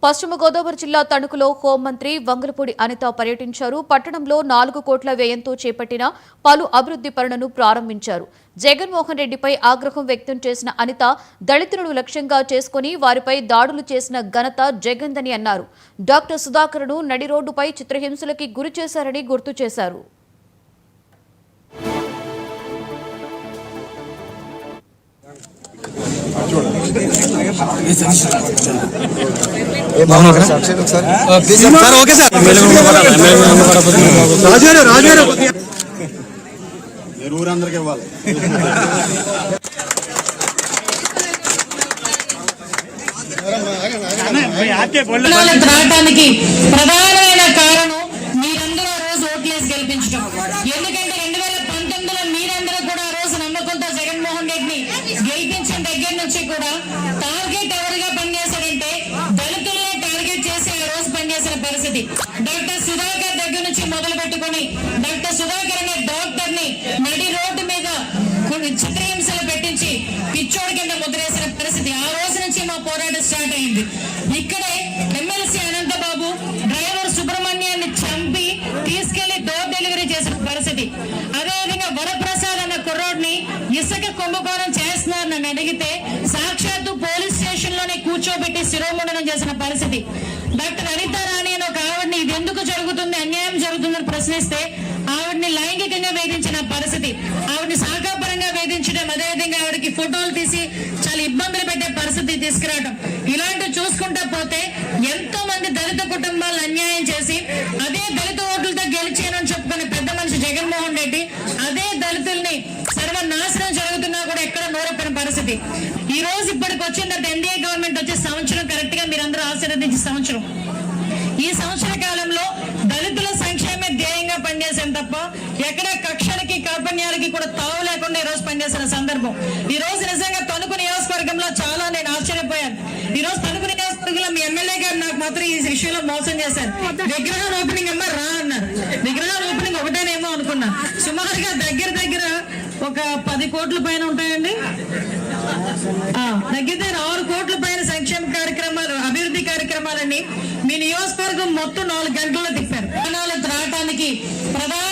పశ్చిమ గోదావరి జిల్లా తణుకులో హోంమంత్రి వంగలపూడి అనిత పర్యటించారు. పట్టణంలో 4 కోట్ల వ్యయంతో చేపట్టిన పలు అభివృద్ధి పనులను ప్రారంభించారు. జగన్మోహన్ రెడ్డిపై ఆగ్రహం వ్యక్తం చేసిన అనిత దళితులను లక్ష్యంగా చేసుకుని వారిపై దాడులు చేసిన ఘనత జగన్దని అన్నారు. డాక్టర్ సుధాకర్ను నడి రోడ్డుపై చిత్రహింసలకి గురి చేశారని గుర్తు చేశారు. ఊరందరికి ఇవ్వాలి. రావడానికి ప్రధానమైన కారణం మీరందరూ ఆ రోజు ఓట్లేసి గెలిపించడం. ఎందుకంటే 2019లో మీరందరూ కూడా ఆ రోజు నమ్మకంతో జగన్మోహన్ రెడ్డిని గెలిపించిన దగ్గర నుంచి కూడా టార్గెట్ ఎవరిగా పనిచేశారంటే దళితులనే టార్గెట్ చేసి ఆ రోజు పనిచేసిన పరిస్థితి. డాక్టర్ సుధాకర్ దగ్గర నుంచి మొదలు పెట్టుకుని డాక్టర్ సుధాకర్ అనే డాక్టర్ ని నడి రోడ్డు మీద చిత్రహింసలు పెట్టించి పిచ్చోడి కింద ముద్రేసిన పరిస్థితి. ఆ రోజు నుంచి మా పోరాటం స్టార్ట్ అయింది. ఇక్కడే ఎమ్మెల్సీ అనంతబాబు డ్రైవర్ సుబ్రహ్మణ్యాన్ని చంపి తీసుకెళ్లి డోర్ డెలివరీ చేసిన పరిస్థితి. అదేవిధంగా వరప్రసాద్ అన్న కుర్రోడ్ని ఇసుక కుంభకోణం చేస్తున్నారని అడిగితే సాక్షాత్తు పోలీస్ స్టేషన్ లోనే కూర్చోబెట్టి శిరోముండనం చేసిన పరిస్థితి. డాక్టర్ అనిత రాణి అని ఒక ఆవిడ్ని ఇది ఎందుకు జరుగుతుంది, అన్యాయం జరుగుతుందని ప్రశ్నిస్తే ఆవిడ్ని లైంగికంగా వేధించిన పరిస్థితి, ఆవిడ్ని శాఖాపరంగా వేధించడం, అదేవిధంగా ఆవిడకి ఫోటోలు తీసి చాలా ఇబ్బందులు పెట్టే పరిస్థితి తీసుకురావడం, ఇలాంటివి చూసుకుంటా పోతే ఎంతో మంది దళిత కుటుంబాలను అన్యాయం చేసి అదే దళిత ఓట్లతో గెలిచానని చెప్పుకునే పెద్ద మనిషి జగన్మోహన్ రెడ్డి అదే దళితుల్ని సర్వనాశనం జరుగుతున్నా కూడా ఎక్కడ నోరెప్పిన పరిస్థితి. ఈ రోజు ఇప్పటికి వచ్చిన తర్వాత ఎన్డీఏ గవర్నమెంట్ వచ్చే సంవత్సరం కరెక్ట్ గా మీరందరూ ఆశీర్వదించే సంవత్సరం. ఈ సంవత్సర కాలంలో దళితుల సంక్షేమే ధ్యేయంగా పనిచేసాను తప్ప ఎక్కడ కక్షలకి కార్పణ్యాలకి కూడా తావు లేకుండా ఈ రోజు పనిచేసిన సందర్భం. ఈ రోజు నిజంగా తణుకు నియోజకవర్గంలో చాలా నేను ఆశ్చర్యపోయాను. ఈ రోజు తణుకు నియోజకవర్గంలో మీ ఎమ్మెల్యే గారు నాకు మాత్రం ఈ విషయంలో మోసం చేశారు. విగ్రహాల ఓపెనింగ్ అమ్మ రా అన్నారు. విగ్రహాల ఓపెనింగ్ ఒకటేనేమో అనుకున్నా. సుమారుగా దగ్గర ఒక 10 కోట్ల పైన ఉంటాయండి. దగ్గర 6 కోట్ల పైన సంక్షేమ కార్యక్రమాలు, అభివృద్ధి కార్యక్రమాలని మీ నియోజకవర్గం మొత్తం 4 గంటల్లో తిప్పారు. రావడానికి ప్రధాన